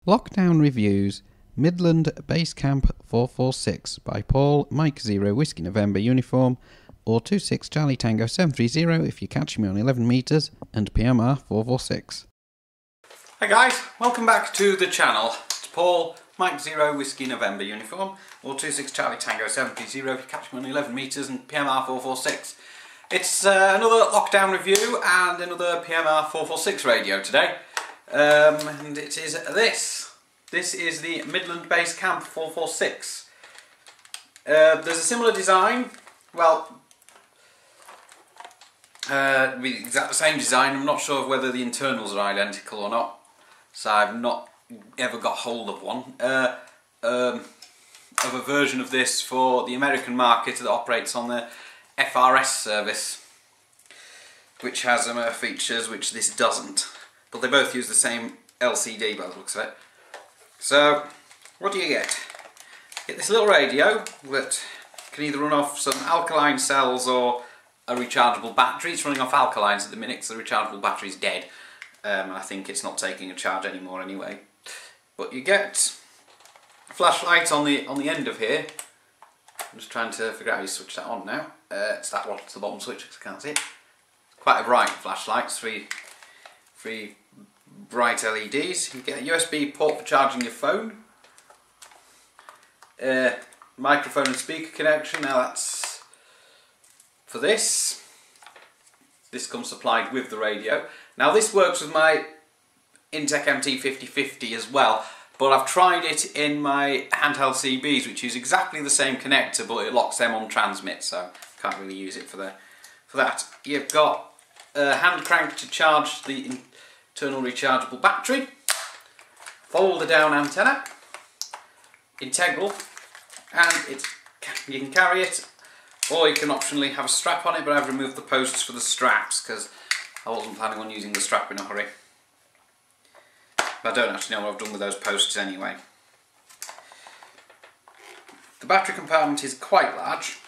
Lockdown Reviews, Midland Base Camp 446 by Paul, Mike 0, Whiskey November Uniform, or 26 Charlie Tango 730 if you're catching me on 11 metres, and PMR 446. Hi guys, welcome back to the channel. It's Paul, Mike 0, Whiskey November Uniform, or 26 Charlie Tango 730 if you're catching me on 11 metres, and PMR 446. It's another lockdown review and another PMR 446 radio today. And it is this. This is the Midland Base Camp 446. There's a similar design. Well, the exact same design. I'm not sure whether the internals are identical or not. So I've not ever got hold of one. Of a version of this for the American market that operates on the FRS service, which has features which this doesn't. But they both use the same LCD by the looks of it. So, what do you get? You get this little radio that can either run off some alkaline cells or a rechargeable battery. It's running off alkalines at the minute, so the rechargeable battery's dead. I think it's not taking a charge anymore anyway. But you get a flashlight on the end of here. I'm just trying to figure out how you switch that on now. It's that one, it's the bottom switch because I can't see it. Quite a bright flashlight, three bright LEDs. You get a USB port for charging your phone. Microphone and speaker connection. Now that's for this. This comes supplied with the radio. Now this works with my Intec MT5050 as well, but I've tried it in my handheld CBs, which use exactly the same connector, but it locks them on transmit, so can't really use it for that. You've got a hand crank to charge the internal rechargeable battery, folder down antenna, integral, and you can carry it, or you can optionally have a strap on it, but I've removed the posts for the straps because I wasn't planning on using the strap in a hurry. But I don't actually know what I've done with those posts anyway. The battery compartment is quite large.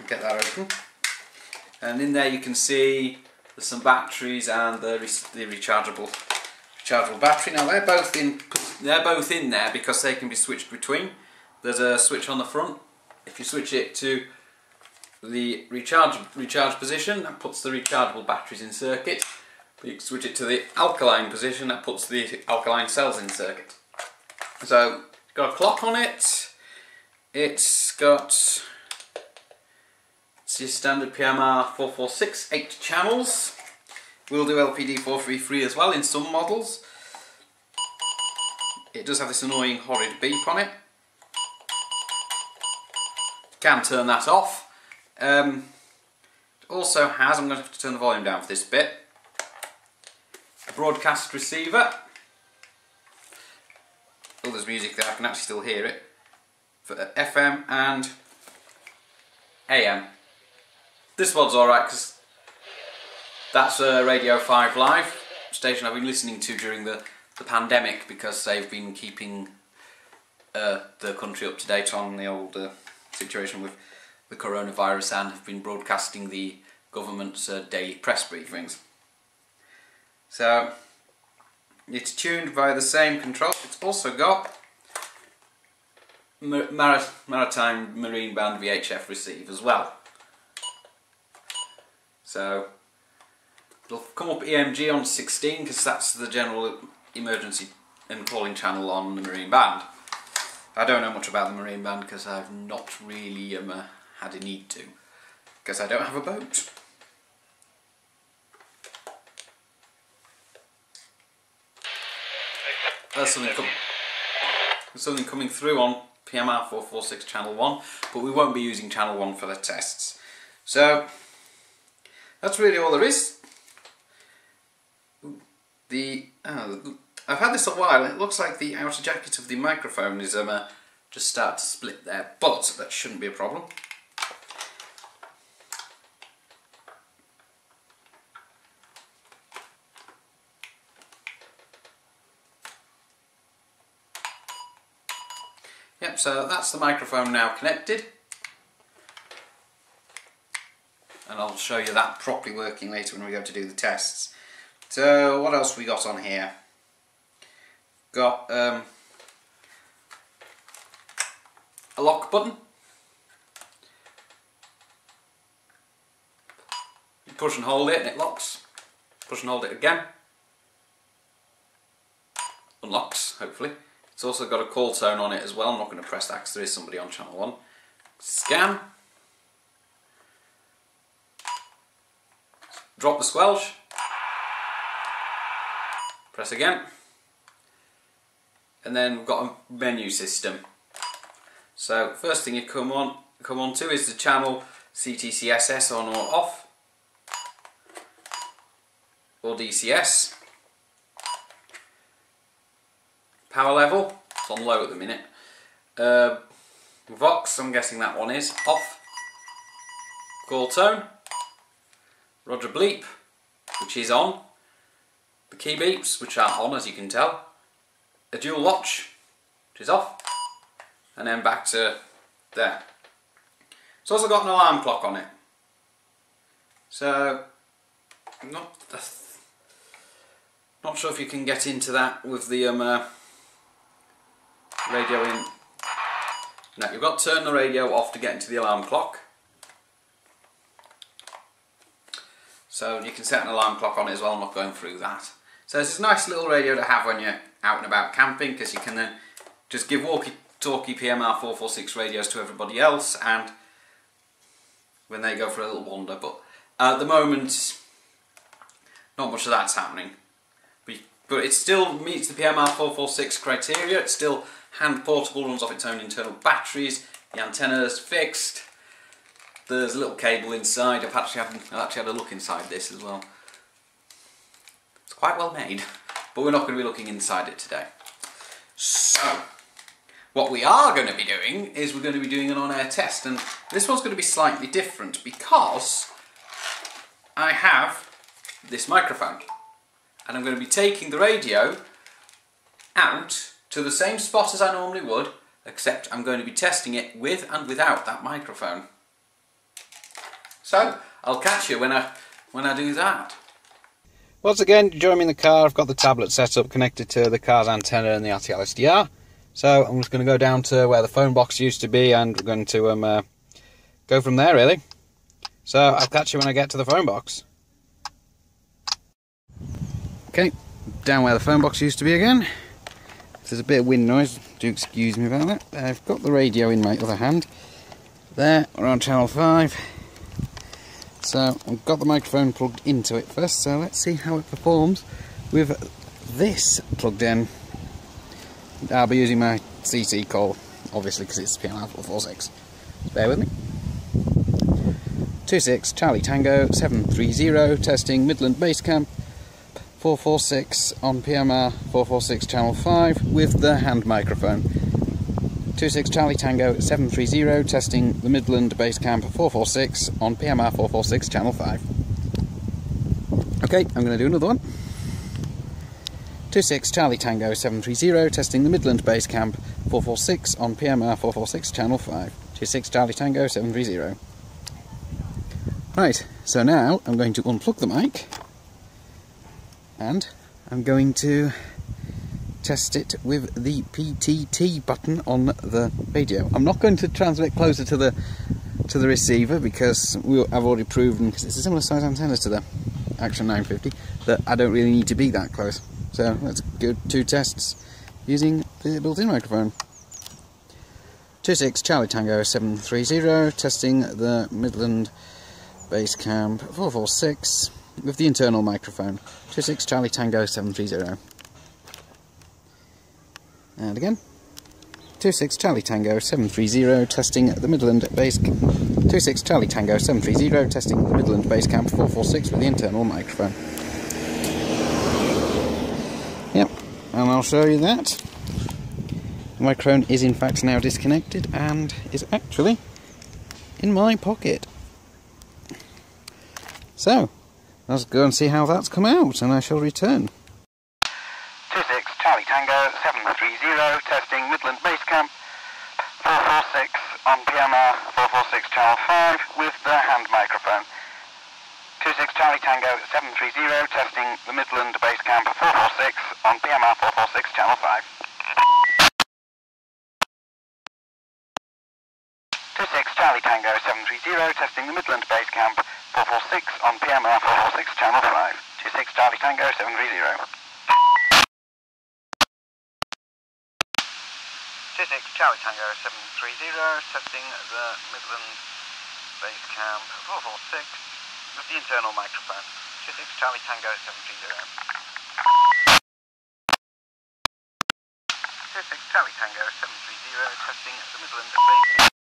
Get that open. And in there you can see there's some batteries and the rechargeable battery. Now they're both in there because they can be switched between. There's a switch on the front. If you switch it to the recharge position, that puts the rechargeable batteries in circuit. But you can switch it to the alkaline position, that puts the alkaline cells in circuit. So got a clock on it. It's got your standard PMR 446, 8 channels. We'll do LPD 433 as well in some models. It does have this annoying horrid beep on it. Can turn that off. It also has, I'm going to have to turn the volume down for this bit, a broadcast receiver. Oh, there's music there, I can actually still hear it. For FM and AM. This one's alright because that's a Radio 5 Live station I've been listening to during the pandemic because they've been keeping the country up to date on the old situation with the coronavirus and have been broadcasting the government's daily press briefings. So it's tuned by the same control. It's also got maritime marine band VHF receive as well. So it'll come up EMG on 16 because that's the general emergency and calling channel on the marine band. I don't know much about the marine band because I've not really had a need to, because I don't have a boat. There's something coming through on PMR 446 channel 1, but we won't be using channel 1 for the tests. So that's really all there is. I've had this a while. It looks like the outer jacket of the microphone is just start to split there, but that shouldn't be a problem. Yep, so that's the microphone now connected. And I'll show you that properly working later when we go to do the tests. So what else we got on here? got a lock button. You push and hold it and it locks. Push and hold it again. Unlocks, hopefully. It's also got a call tone on it as well. I'm not going to press that because there is somebody on channel 1. Scan. Drop the squelch. Press again. And then we've got a menu system. So first thing you come on to is the channel CTCSS on or off, or DCS. Power level, it's on low at the minute. Vox, I'm guessing that one is off. Call tone. Roger bleep, which is on. The key beeps, which are on as you can tell. A dual watch, which is off. And then back to there. It's also got an alarm clock on it. So, not sure if you can get into that with the radio in. No, you've got to turn the radio off to get into the alarm clock. So you can set an alarm clock on it as well. I'm not going through that. So it's a nice little radio to have when you're out and about camping, because you can then just give walkie-talkie PMR 446 radios to everybody else, and when they go for a little wander. But at the moment, not much of that's happening. But it still meets the PMR 446 criteria. It's still hand portable, runs off its own internal batteries. The antenna's fixed. There's a little cable inside. I've actually had a look inside this as well. It's quite well made, but we're not going to be looking inside it today. So, what we are going to be doing is we're going to be doing an on-air test, and this one's going to be slightly different because I have this microphone, and I'm going to be taking the radio out to the same spot as I normally would, except I'm going to be testing it with and without that microphone. So, I'll catch you when I do that. Once again, join me in the car. I've got the tablet set up, connected to the car's antenna and the RTL SDR. So I'm just going to go down to where the phone box used to be, and we're going to go from there, really. So I'll catch you when I get to the phone box. Okay, down where the phone box used to be again. There's a bit of wind noise, do excuse me about that. I've got the radio in my other hand. There, we're on channel 5. So I've got the microphone plugged into it first, so let's see how it performs with this plugged in. I'll be using my CT call, obviously, because it's PMR 446. Bear with me. 26 Charlie Tango 730, testing Midland Base Camp 446 on PMR 446 channel 5 with the hand microphone. 26 Charlie Tango 730, testing the Midland Base Camp 446 on PMR 446 channel 5. Okay, I'm going to do another one. 26 Charlie Tango 730, testing the Midland Base Camp 446 on PMR 446 channel 5. 26 Charlie Tango 730. Right, so now I'm going to unplug the mic and I'm going to test it with the PTT button on the radio. I'm not going to transmit closer to the receiver because I've already proven, because it's a similar size antenna to the Action 950, that I don't really need to be that close. So let's go 2 tests using the built-in microphone. 26 Charlie Tango 730, testing the Midland Base Camp 446 with the internal microphone. 26 Charlie Tango 730. And again, 26 Charlie Tango 730, testing the Midland Base Camp. 26 Charlie Tango 730, testing the Midland Base Camp 446 with the internal microphone. Yep, and I'll show you that. The microphone is in fact now disconnected and is actually in my pocket. So, let's go and see how that's come out, and I shall return. 26 Charlie Tango 730, testing Midland Base Camp 446 on PMR 446 channel 5 with the hand microphone. 26 Charlie Tango 730, testing the Midland Base Camp 446 on PMR 446 channel 5. testing the Midland Base Camp 446 on PMR 446 Channel 5. 26 Charlie Tango 730. 26 Charlie Tango 730, testing the Midland Base Camp 446 with the internal microphone. 26 Charlie Tango 730. 26 Charlie Tango 730, testing the Midland Base Camp.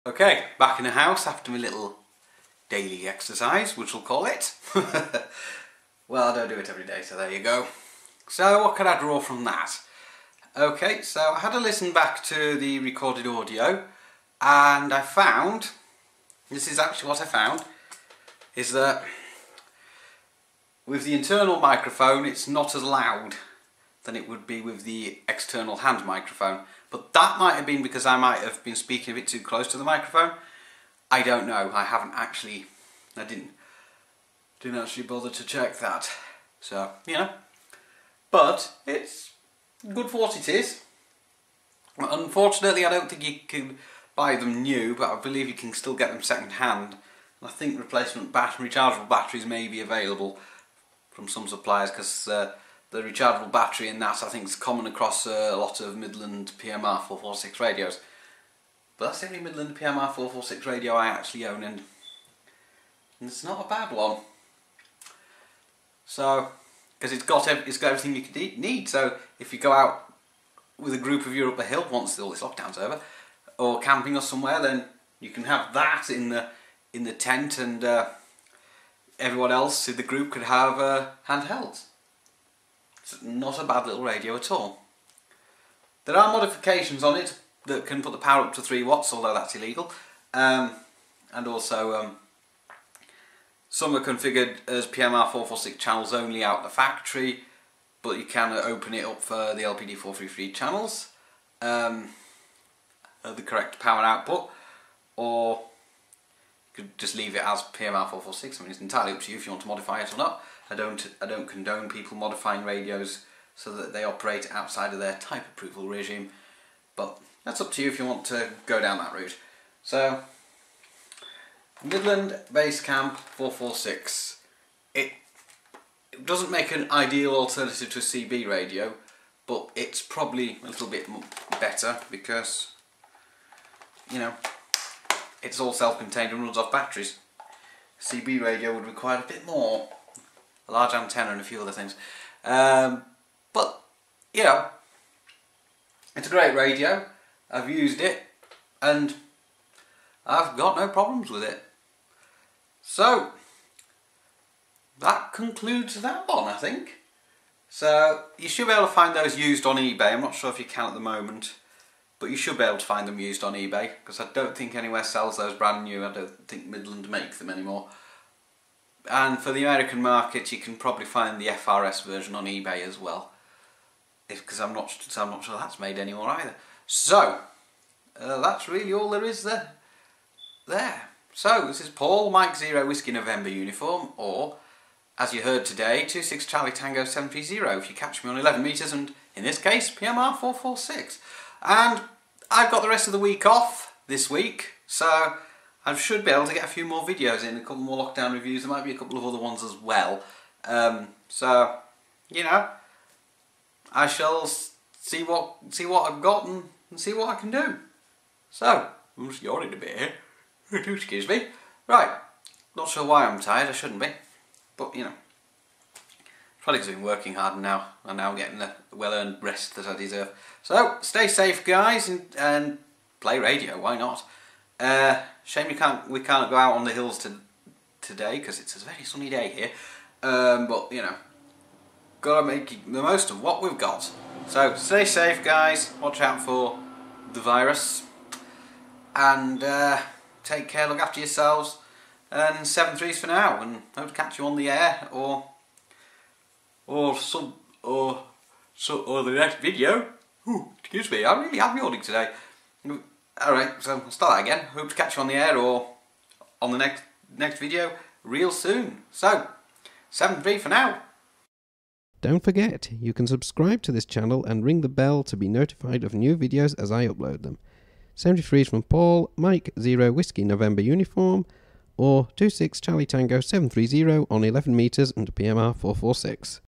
Okay, back in the house after my little daily exercise, which we'll call it. Well, I don't do it every day, so there you go. So what can I draw from that? Okay, so I had to listen back to the recorded audio, and I found, this is actually what I found, is that with the internal microphone it's not as loud than it would be with the external hand microphone. But that might have been because I might have been speaking a bit too close to the microphone. I don't know, I didn't actually bother to check that. So, you know, but it's good for what it is. Unfortunately, I don't think you can buy them new, but I believe you can still get them second hand. I think replacement rechargeable batteries may be available from some suppliers, because the rechargeable battery in that I think is common across a lot of Midland PMR 446 radios. But that's the only Midland PMR 446 radio I actually own, and it's not a bad one. So, because it's got everything you could need. So if you go out with a group of you up a hill once all this lockdown's over, or camping or somewhere, then you can have that in the tent, and everyone else in the group could have handhelds. It's not a bad little radio at all. There are modifications on it that can put the power up to 3 watts, although that's illegal. And also some are configured as PMR 446 channels only out the factory, but you can open it up for the LPD 433 channels, the correct power output, or you could just leave it as PMR 446. I mean, it's entirely up to you if you want to modify it or not. I don't condone people modifying radios so that they operate outside of their type approval regime, but that's up to you if you want to go down that route. So, Midland Base Camp 446. It doesn't make an ideal alternative to a CB radio, but it's probably a little bit better because, you know, it's all self-contained and runs off batteries. CB radio would require a bit more, a large antenna and a few other things. But, you know, it's a great radio. I've used it and I've got no problems with it. So, that concludes that one, I think. So, you should be able to find those used on eBay. I'm not sure if you can at the moment, but you should be able to find them used on eBay, because I don't think anywhere sells those brand new. I don't think Midland makes them anymore. And for the American market, you can probably find the FRS version on eBay as well, because I'm not sure that's made anymore either. So, that's really all there is there. So, this is Paul, Mike 0 Whiskey November uniform, or, as you heard today, 26 Charlie Tango 730 if you catch me on 11 metres, and in this case, PMR 446. And I've got the rest of the week off this week, so I should be able to get a few more videos in, a couple more lockdown reviews. There might be a couple of other ones as well. So, you know, I shall see what I've got and see what I can do. So, I'm just yawning a bit here. Excuse me. Right, not sure why I'm tired. I shouldn't be, but you know, probably because I've been working hard now. I'm now getting the well-earned rest that I deserve. So, stay safe, guys, and play radio. Why not? Shame we can't go out on the hills today because it's a very sunny day here. But you know, gotta make the most of what we've got. So, stay safe, guys. Watch out for the virus, and take care. Look after yourselves. And 7-3s for now. And hope to catch you on the air or the next video. Ooh, excuse me, I really am yawning today. Alright, so I'll start that again. Hope to catch you on the air or on the next video real soon. So, 7-3 for now. Don't forget, you can subscribe to this channel and ring the bell to be notified of new videos as I upload them. 73 is from Paul, Mike 0 Whiskey November uniform, or 26 Charlie Tango 730 on 11 metres and PMR 446.